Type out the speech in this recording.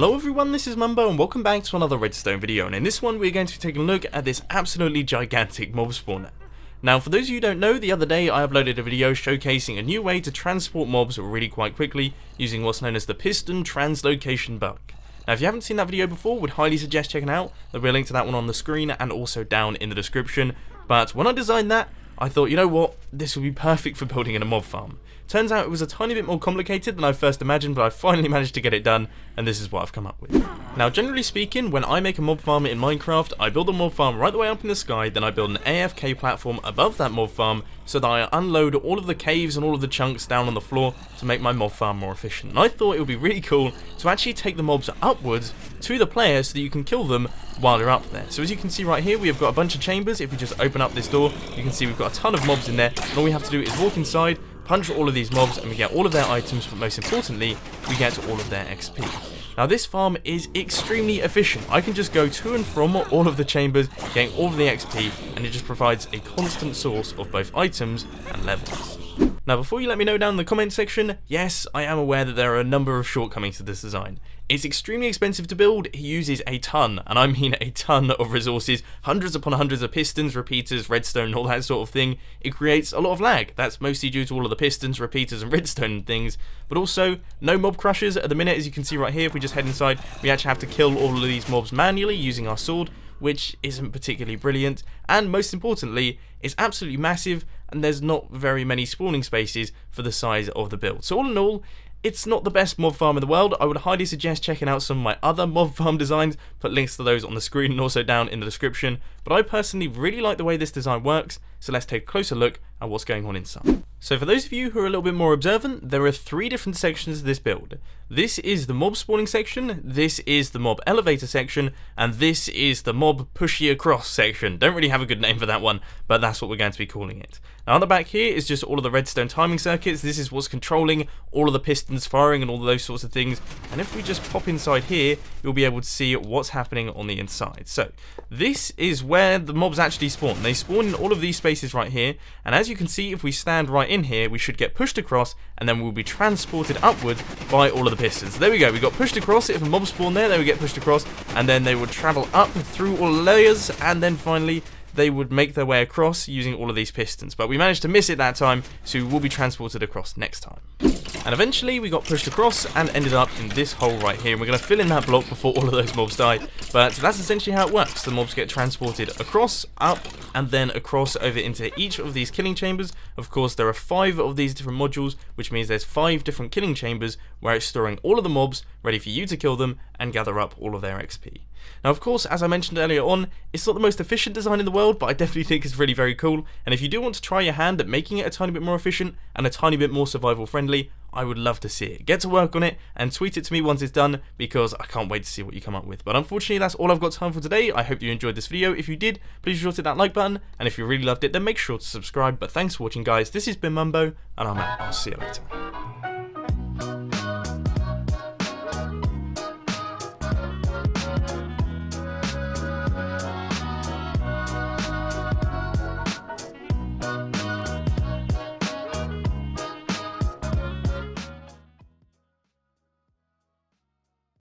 Hello everyone, this is Mumbo and welcome back to another Redstone video, and in this one we're going to be taking a look at this absolutely gigantic mob spawner. Now for those of you who don't know, the other day I uploaded a video showcasing a new way to transport mobs really quite quickly using what's known as the piston translocation bug. Now if you haven't seen that video before, would highly suggest checking it out. There'll be a link to that one on the screen and also down in the description. But when I designed that, I thought, you know what, this would be perfect for building in a mob farm. Turns out it was a tiny bit more complicated than I first imagined, but I finally managed to get it done, and this is what I've come up with. Now generally speaking, when I make a mob farm in Minecraft, I build a mob farm right the way up in the sky, then I build an AFK platform above that mob farm, so that I unload all of the caves and all of the chunks down on the floor to make my mob farm more efficient. And I thought it would be really cool to actually take the mobs upwards to the player so that you can kill them while you're up there. So as you can see right here, we have got a bunch of chambers. If we just open up this door, you can see we've got a ton of mobs in there, and all we have to do is walk inside, punch all of these mobs, and we get all of their items, but most importantly, we get all of their XP. Now this farm is extremely efficient. I can just go to and from all of the chambers, getting all of the XP, and it just provides a constant source of both items and levels. Now before you let me know down in the comment section, yes, I am aware that there are a number of shortcomings to this design. It's extremely expensive to build, it uses a ton, and I mean a ton of resources, hundreds upon hundreds of pistons, repeaters, redstone, all that sort of thing. It creates a lot of lag. That's mostly due to all of the pistons, repeaters and redstone and things, but also no mob crushers at the minute. As you can see right here, if we just head inside, we actually have to kill all of these mobs manually using our sword, which isn't particularly brilliant, and most importantly, it's absolutely massive, and there's not very many spawning spaces for the size of the build. So all in all, it's not the best mob farm in the world. I would highly suggest checking out some of my other mob farm designs, put links to those on the screen and also down in the description, but I personally really like the way this design works, so let's take a closer look at what's going on inside. So for those of you who are a little bit more observant, there are three different sections of this build. This is the mob spawning section, this is the mob elevator section, and this is the mob pushy across section. Don't really have a good name for that one, but that's what we're going to be calling it. Now on the back here is just all of the redstone timing circuits. This is what's controlling all of the pistons firing and all of those sorts of things. And if we just pop inside here, you'll be able to see what's happening on the inside. So this is where the mobs actually spawn. They spawn in all of these spaces right here, and as you can see, if we stand right in here, we should get pushed across, and then we'll be transported upwards by all of the pistons. There we go, we got pushed across. If a mob spawn there, they would get pushed across, and then they would travel up through all the layers, and then finally they would make their way across using all of these pistons. But we managed to miss it that time, so we will be transported across next time. And eventually we got pushed across and ended up in this hole right here, and we're going to fill in that block before all of those mobs die. But that's essentially how it works. The mobs get transported across, up, and then across over into each of these killing chambers. Of course, there are 5 of these different modules, which means there's 5 different killing chambers where it's storing all of the mobs ready for you to kill them and gather up all of their XP. Now of course, as I mentioned earlier on, it's not the most efficient design in the world, but I definitely think it's really very cool, and if you do want to try your hand at making it a tiny bit more efficient and a tiny bit more survival friendly, I would love to see it. Get to work on it and tweet it to me once it's done, because I can't wait to see what you come up with. But unfortunately, that's all I've got time for today. I hope you enjoyed this video. If you did, please be sure to hit that like button, and if you really loved it, then make sure to subscribe. But thanks for watching, guys. This has been Mumbo, and I'm out. I'll see you later.